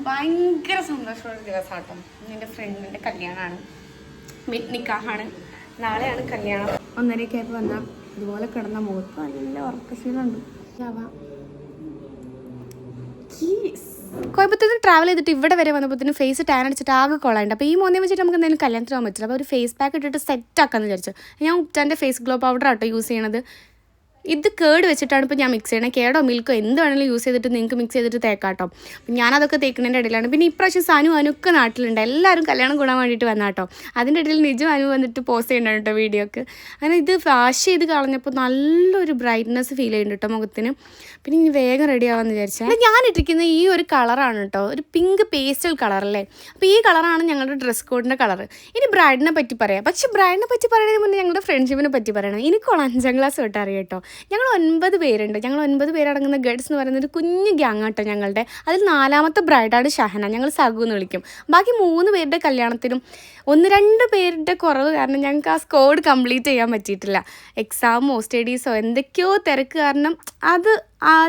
ഭയങ്കര സന്തോഷമുള്ള ദിവസമാട്ടോ. എൻ്റെ ഫ്രണ്ടിൻ്റെ കല്യാണമാണ്, മിഡ് നിക്കാഹാണ്. നാളെയാണ് കല്യാണം. 1:30 ആയപ്പോൾ വന്നാൽ ഇതുപോലെ കിടന്ന മുഖത്ത് നല്ല ഉറക്കശീലമുണ്ട്. കോയമ്പത്തൂർ ട്രാവൽ ചെയ്തിട്ട് ഇവിടെ വരെ വന്നപ്പോഴത്തേനും ഫേസ് ടാൻ അടിച്ചിട്ട് ആകെ കൊള്ളാണ്ട്. അപ്പോൾ ഈ മോനെ വെച്ചിട്ട് നമുക്ക് എന്തെങ്കിലും കല്യാണത്തിന് പോകാൻ പറ്റില്ല. അപ്പോൾ ഒരു ഫേസ് പാക്ക് ഇട്ടിട്ട് സെറ്റ് ആക്കാമെന്ന് വിചാരിച്ചു. ഞാൻ ഉപ്റ്റാൻ്റെ ഫേസ് ഗ്ലോ പൗഡർ ആട്ടോ യൂസ് ചെയ്യണത്. ഇത് കേട് വെച്ചിട്ടാണ് ഇപ്പോൾ ഞാൻ മിക്സ് ചെയ്യണത്. കേടോ മിൽക്കോ എന്ത് വേണമെങ്കിലും യൂസ് ചെയ്തിട്ട് നിങ്ങൾക്ക് മിക്സ് ചെയ്തിട്ട് തേക്കാട്ടോ. അപ്പം ഞാനതൊക്കെ തേക്കുന്നതിൻ്റെ ഇടയിലാണ്. പിന്നെ ഇപ്രാവശ്യം അനുക്കെ നാട്ടിലുണ്ട്. എല്ലാവരും കല്യാണം കൂടാൻ വേണ്ടിയിട്ട് വന്നാട്ടോ. അതിൻ്റെ ഇടയിൽ അനു വന്നിട്ട് പോസ്റ്റ് ചെയ്യണം കേട്ടോ വീഡിയോക്ക്. അങ്ങനെ ഇത് വാഷ് ചെയ്ത് കളഞ്ഞപ്പോൾ നല്ലൊരു ബ്രൈറ്റ്നസ് ഫീൽ ചെയ്യുന്നുണ്ട് കേട്ടോ മുഖത്തിന്. പിന്നെ ഇനി വേഗം റെഡി ആവാമെന്ന് വിചാരിച്ചാൽ ഞാൻ ഇട്ടിരിക്കുന്ന ഈ ഒരു കളറാണ് കേട്ടോ, ഒരു പിങ്ക് പേസ്റ്റൽ കളറല്ലേ. അപ്പോൾ ഈ കളറാണ് ഞങ്ങളുടെ ഡ്രസ് കോഡിൻ്റെ കളറ്. ഇനി ബ്രൈഡിനെ പറ്റി പറയാം. പക്ഷേ ബ്രൈഡിനെ പറ്റി പറയുന്നതിന് മുന്നേ ഞങ്ങളുടെ ഫ്രണ്ട്ഷിപ്പിനെ പറ്റി പറയണം. എനിക്കുള്ള 5ാം ക്ലാസ് തൊട്ട് അറിയാം കേട്ടോ. ഞങ്ങൾ 9 പേരുണ്ട്. ഞങ്ങൾ 9 പേരടങ്ങുന്ന ഗഡ്സ് എന്ന് പറയുന്നത് ഒരു കുഞ്ഞു ഗ്യാങ് കേട്ടോ ഞങ്ങളുടെ. അതിൽ 4ാമത്തെ ബ്രൈഡാണ് ഷഹന. ഞങ്ങൾ സഗു എന്ന് വിളിക്കും. ബാക്കി 3 പേരുടെ കല്യാണത്തിനും 1-2 പേരുടെ കുറവ് കാരണം ഞങ്ങൾക്ക് ആ സ്കോഡ് കംപ്ലീറ്റ് ചെയ്യാൻ പറ്റിയിട്ടില്ല. എക്സാമോ സ്റ്റഡീസോ എന്തൊക്കെയോ തിരക്ക് കാരണം അത്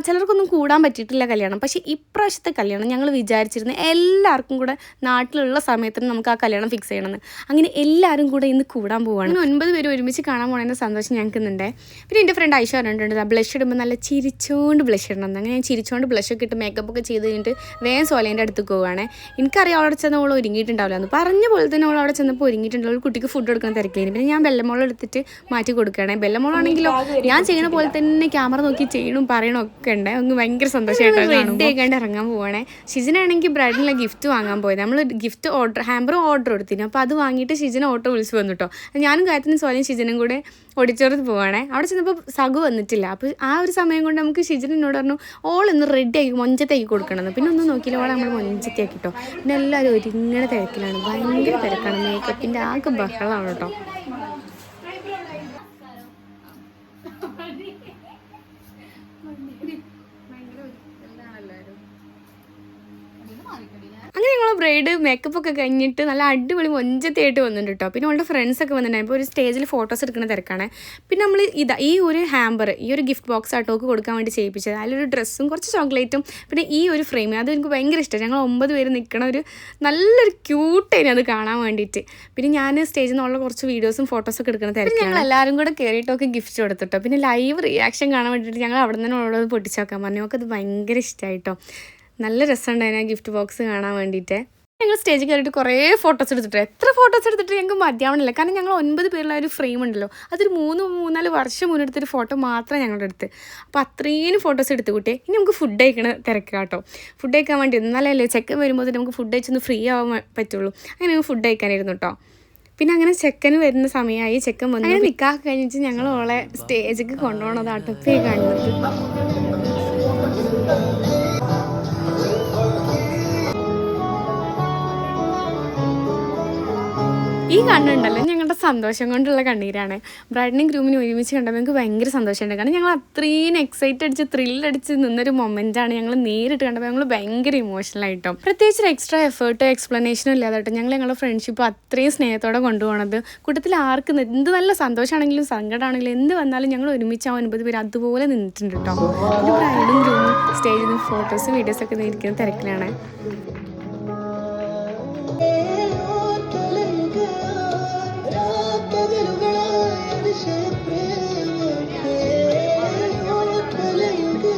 ചിലർക്കൊന്നും കൂടാൻ പറ്റിയിട്ടില്ല കല്യാണം. പക്ഷേ ഇപ്രാവശ്യത്തെ കല്യാണം ഞങ്ങൾ വിചാരിച്ചിരുന്ന എല്ലാവർക്കും കൂടെ നാട്ടിലുള്ള സമയത്തിന് നമുക്ക് ആ കല്യാണം ഫിക്സ് ചെയ്യണമെന്ന്. അങ്ങനെ എല്ലാവരും കൂടെ ഇന്ന് കൂടാൻ പോവുകയാണ്. 9 പേര് ഒരുമിച്ച് കാണാൻ പോകണമെന്ന സന്തോഷം ഞങ്ങൾക്കുന്നുണ്ട്. പിന്നെ എൻ്റെ ഫ്രണ്ട് ഐഷ പറഞ്ഞിട്ടുണ്ട് ബ്ലഷ് ഇടുമ്പോൾ നല്ല ചിരിച്ചുകൊണ്ട് ബ്ലഷ് ഇടണം. അങ്ങനെ ഞാൻ ചിരിച്ചുകൊണ്ട് ബ്ലഷൊക്കെ ഇട്ട് മേക്കപ്പ് ഒക്കെ ചെയ്ത് കഴിഞ്ഞിട്ട് വേഗം സോലേൻ്റെ അടുത്ത് പോവുകയാണ്. എനിക്കറിയാം അവിടെ ചെന്ന് അവൾ ഒരുങ്ങിയിട്ടുണ്ടാവില്ല എന്ന് പറഞ്ഞ പോലെ തന്നെ അവൾ അവിടെ ചെന്നപ്പോൾ ഒരുങ്ങിയിട്ടുണ്ടാവും. ഒരു കുട്ടിക്ക് ഫുഡ് കൊടുക്കാൻ തിരക്കില്ല. പിന്നെ ഞാൻ ബെല്ലമോളം എടുത്തിട്ട് മാറ്റി കൊടുക്കുകയാണ്. ബെല്ലമോളാണെങ്കിലോ ഞാൻ ചെയ്യുന്ന പോലെ തന്നെ ക്യാമറ നോക്കി ചെയ്യണം പറയണം ഒക്കെ ഉണ്ട്. അങ്ങ് ഭയങ്കര സന്തോഷമായിട്ട് ഇറങ്ങാൻ പോവാണേ. ഷിജിനാണെങ്കിൽ ബ്രൈഡിനുള്ള ഗിഫ്റ്റ് വാങ്ങാൻ പോയത്. നമ്മൾ ഗിഫ്റ്റ് ഹാമ്പർ ഓർഡർ കൊടുത്തിരുന്നു. അപ്പോൾ അത് വാങ്ങിയിട്ട് ഷിജിനെ ഓട്ടോ വിളിച്ച് വന്നു കേട്ടോ. ഞാനും കാര്യത്തിനും സോലയും ഷിജിനും കൂടെ ഓടിച്ചോറത്ത് പോവാണേ. അവിടെ ചെന്നപ്പോൾ സഗു വന്നിട്ടില്ല. അപ്പോൾ ആ ഒരു സമയം കൊണ്ട് നമുക്ക് ഷിജിനോട് പറഞ്ഞു ഓളൊന്ന് റെഡിയാക്കി മൊഞ്ചത്തേക്ക് കൊടുക്കണമെന്ന്. പിന്നെ ഒന്നും നോക്കിയില്ല, ഓളെ നമ്മൾ മൊഞ്ചത്തേക്ക് കേട്ടോ. പിന്നെ എല്ലാവരും ഒരുങ്ങനെ തിരക്കിലാണ്, ഭയങ്കര തിരക്കാണ്. മേക്കപ്പിൻ്റെ ആകെ ബഹളമാണ് കേട്ടോ. അങ്ങനെ ഞങ്ങൾ ബ്രൈഡ് മേക്കപ്പ് ഒക്കെ കഴിഞ്ഞിട്ട് നല്ല അടിപൊളി മൊഞ്ചത്തായിട്ട് വന്നിട്ടുണ്ട് കേട്ടോ. പിന്നെ അവളുടെ ഫ്രണ്ട്സൊക്കെ വന്നിട്ടുണ്ടായി. ഇപ്പോൾ ഒരു സ്റ്റേജിൽ ഫോട്ടോസ് എടുക്കുന്ന തിരക്കാണ്. പിന്നെ നമ്മൾ ഈ ഒരു ഹാമ്പർ, ഈ ഒരു ഗിഫ്റ്റ് ബോക്സ് ആട്ടോക്ക് കൊടുക്കാൻ വേണ്ടി ചെയ്യിപ്പിച്ചത്. അതിലൊരു ഡ്രസ്സും കുറച്ച് ചോക്ലേറ്റും പിന്നെ ഈ ഒരു ഫ്രെയിം, അത് എനിക്ക് ഭയങ്കര ഇഷ്ടമാണ്. ഞങ്ങൾ 9 പേര് നിൽക്കണ ഒരു നല്ലൊരു ക്യൂട്ടായിരുന്നു അത് കാണാൻ വേണ്ടിയിട്ട്. പിന്നെ ഞാൻ സ്റ്റേജിൽ നിന്നുള്ള കുറച്ച് വീഡിയോസും ഫോട്ടോസൊക്കെ എടുക്കുന്ന തിരക്കാണ്. ഞങ്ങൾ എല്ലാവരും കൂടെ കയറിയിട്ടൊക്കെ ഗിഫ്റ്റ് കൊടുത്തിട്ടോ. പിന്നെ ലൈവ് റിയാക്ഷൻ കാണാൻ വേണ്ടിയിട്ട് ഞങ്ങൾ അവിടെ നിന്ന് ഉള്ളത് പൊട്ടിച്ച് നോക്കാൻ പറഞ്ഞു. നമുക്ക് അത് ഭയങ്കര ഇഷ്ടമായിട്ടോ. നല്ല രസമുണ്ടായിരുന്നു ആ ഗിഫ്റ്റ് ബോക്സ് കാണാൻ വേണ്ടിയിട്ട്. ഞങ്ങൾ സ്റ്റേജിൽ കയറിയിട്ട് കുറേ ഫോട്ടോസ് എടുത്തിട്ട് എത്ര ഫോട്ടോസ് എടുത്തിട്ട് ഞങ്ങൾക്ക് മതിയാവണില്ല. കാരണം ഞങ്ങൾ 9 പേരുള്ള ഒരു ഫ്രെയിം ഉണ്ടല്ലോ, അതൊരു 3-4 വർഷം മുന്നെടുത്തൊരു ഫോട്ടോ മാത്രമേ ഞങ്ങളുടെ അടുത്ത്. അപ്പോൾ അത്രയും ഫോട്ടോസ് എടുത്ത് കൂട്ടിയേ. ഇനി നമുക്ക് ഫുഡ് കഴിക്കണ തിരക്കാട്ടോ. ഫുഡ് കഴിക്കാൻ വേണ്ടി എന്നാലല്ലേ ചെക്കൻ വരുമ്പോൾ നമുക്ക് ഫുഡ് കഴിച്ചൊന്ന് ഫ്രീ ആവാൻ പറ്റുള്ളൂ. അങ്ങനെ ഞങ്ങൾ ഫുഡ് കഴിക്കാനായിരുന്നു കേട്ടോ. പിന്നെ അങ്ങനെ ചെക്കന് വരുന്ന സമയമായി. ചെക്കൻ വന്നു. അങ്ങനെ നിക്കാഹ് കഴിഞ്ഞിട്ട് ഞങ്ങൾ ഓളെ സ്റ്റേജിലേക്ക് കൊണ്ടുപോകണതാട്ടോ ഇപ്പോൾ കാണുന്നത്. ഈ കണ്ണുണ്ടല്ലോ ഞങ്ങളുടെ സന്തോഷം കൊണ്ടുള്ള കണ്ണീരാണ്. ബ്രൈഡിനെയും ഗ്രൂമിനും ഒരുമിച്ച് കണ്ടപ്പോൾ ഞങ്ങൾക്ക് ഭയങ്കര സന്തോഷമുണ്ട്. കാരണം ഞങ്ങൾ അത്രയും എക്സൈറ്റ് അടിച്ച് ത്രില്ലടിച്ച് നിന്നൊരു മൊമെൻ്റാണ്. ഞങ്ങൾ നേരിട്ട് കണ്ടപ്പോൾ ഞങ്ങൾ ഭയങ്കര ഇമോഷണലായിട്ടോ. പ്രത്യേകിച്ച് ഒരു എക്സ്ട്രാ എഫേർട്ടോ എക്സ്പ്ലനേഷനും ഇല്ലാതെ കേട്ടോ ഞങ്ങളുടെ ഫ്രണ്ട്ഷിപ്പ് അത്രയും സ്നേഹത്തോടെ കൊണ്ടുപോകണത്. കൂട്ടത്തിൽ ആർക്കും എന്ത് നല്ല സന്തോഷമാണെങ്കിലും സങ്കടമാണെങ്കിലും എന്ത് വന്നാലും ഞങ്ങൾ ഒരുമിച്ച് 9 പേര് അതുപോലെ നിന്നിട്ടുണ്ട് കേട്ടോ. ഒരു ബ്രൈഡും ഗ്രൂമും സ്റ്റേജിൽ നിന്ന് ഫോട്ടോസ് വീഡിയോസൊക്കെ ഇരിക്കുന്ന തിരക്കിലാണ്.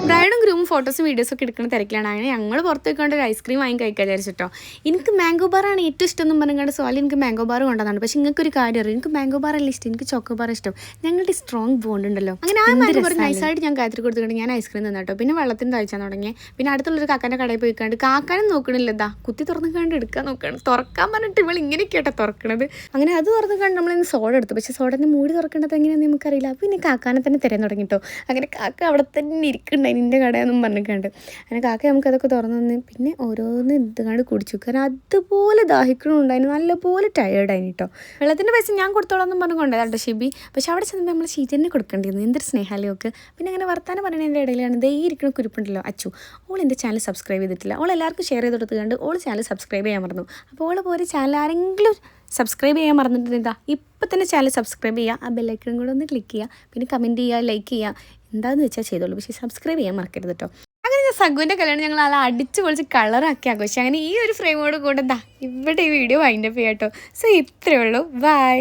ബ്രൈഡും ഗ്രൂമും ഫോട്ടോസും വീഡിയോസൊക്കെ എടുക്കുന്ന തിരക്കിലാണ്. അങ്ങനെ ഞങ്ങൾ പുറത്ത് പോയിക്കൊണ്ട് ഒരു ഐസ്ക്രീം വാങ്ങി കഴിക്കാൻ വിചാരിച്ചിട്ടോ. എനിക്ക് മാംഗോ ബാറാണ് ഏറ്റവും ഇഷ്ടം എന്നും പറഞ്ഞുകൊണ്ട് സോലി എനിക്ക് മാംഗോ ബാർ കൊണ്ടുവന്നാണ്. പക്ഷേ നിങ്ങൾക്ക് ഒരു കാര്യം അറിയാം, എനിക്ക് മാംഗോ ബാറല്ല ഇഷ്ടം, എനിക്ക് ചോക്കോ ബാർ ഇഷ്ടം. ഞങ്ങളുടെ സ്ട്രോങ് ബോണ്ട് ഉണ്ടല്ലോ. അങ്ങനെ ആ മാംഗോ ബാർ നൈസായിട്ട് ഞാൻ കാത്തിരി കൊടുത്തുകൊണ്ട് ഞാൻ ഐസ്ക്രീം തന്നാട്ടോ. പിന്നെ വെള്ളത്തിന് തയ്ച്ചാൽ തുടങ്ങി. പിന്നെ അടുത്തുള്ളൊരു കാക്കാൻ്റെ കടയിൽ പോയിക്കാണ്ട് കാക്കാനും നോക്കണില്ല, ഇതാ കുത്തി തുറന്നുകൊണ്ട് എടുക്കാൻ നോക്കുകയാണ്. തുറക്കാൻ പറഞ്ഞിട്ട് ഇവൾ ഇങ്ങനെയൊക്കെയാട്ടോ തുറക്കണത്. അങ്ങനെ അത് തുറന്നുകൊണ്ട് നമ്മളിന്ന് സോഡ എടുത്തു. പക്ഷേ സോഡൻ്റെ മൂടി തുറക്കേണ്ടത് എങ്ങനെയാണെന്ന് നമുക്കറിയില്ല. അപ്പോൾ പിന്നെ കാക്കാനെ തന്നെ തിരയാൻ തുടങ്ങിട്ടോ. അങ്ങനെ കാക്ക അവിടെ തന്നെ ഇരിക്കുന്നുണ്ടായി നിൻ്റെ കടയെന്നും പറഞ്ഞിട്ടുണ്ട്. അങ്ങനെ കാക്ക നമുക്കതൊക്കെ തുറന്നു തന്ന് പിന്നെ ഓരോന്ന് ഇതുകൊണ്ട് കുടിച്ചു. കാരണം അതുപോലെ ദാഹിക്കണമുണ്ടായിരുന്നു, നല്ലപോലെ ടയേർഡായിന് കേട്ടോ. വെള്ളത്തിൻ്റെ പൈസ ഞാൻ കൊടുത്തോളാം എന്നും പറഞ്ഞുകൊണ്ടേ കേട്ടോ ഷിബി. പക്ഷെ അവിടെ ചെന്നപ്പോൾ നമ്മൾ ഷീജനെ കൊടുക്കേണ്ടിയിരുന്നു. എന്തൊരു സ്നേഹാലയൊക്കെ. പിന്നെ അങ്ങനെ വർത്താനം പറയുന്നതിൻ്റെ ഇടയിലാണ് ദേ ഇരിക്കുന്ന കുരിപ്പുണ്ടല്ലോ അച്ചു, ഓൾ എൻ്റെ ചാനൽ സബ്സ്ക്രൈബ് ചെയ്തിട്ടില്ല. ഓൾ എല്ലാവർക്കും ഷെയർ ചെയ്ത് കൊടുത്തുകൊണ്ട് ഓൾ ചാനൽ സബ്സ്ക്രൈബ് ചെയ്യാൻ മറന്നു. അപ്പോൾ ഓളെ പോലെ ചാനൽ ആരെങ്കിലും സബ്സ്ക്രൈബ് ചെയ്യാൻ മറന്നിട്ടുണ്ടെങ്കിൽ ഇപ്പം തന്നെ ചാനൽ സബ്സ്ക്രൈബ് ചെയ്യുക, ആ ബെല്ലൈക്കണും കൂടെ ഒന്ന് ക്ലിക്ക് ചെയ്യുക, പിന്നെ കമൻറ്റ് ചെയ്യുക, ലൈക്ക് ചെയ്യുക, എന്താണെന്ന് വെച്ചാൽ ചെയ്തോളൂ. പക്ഷേ സബ്സ്ക്രൈബ് ചെയ്യാൻ മറക്കരുത് കേട്ടോ. അങ്ങനെ സഗുവിൻ്റെ കല്യാണം ഞങ്ങൾ നല്ല അടിച്ച് പൊളിച്ച് കളറാക്കി ആഘോഷിച്ചു. അങ്ങനെ ഈ ഒരു ഫ്രെയിമോട് കൂടെ ഇവിടെ ഈ വീഡിയോ വൈൻഡപ്പ് ചെയ്യാം കേട്ടോ. സോ ഇത്രയേ ഉള്ളൂ. ബൈ.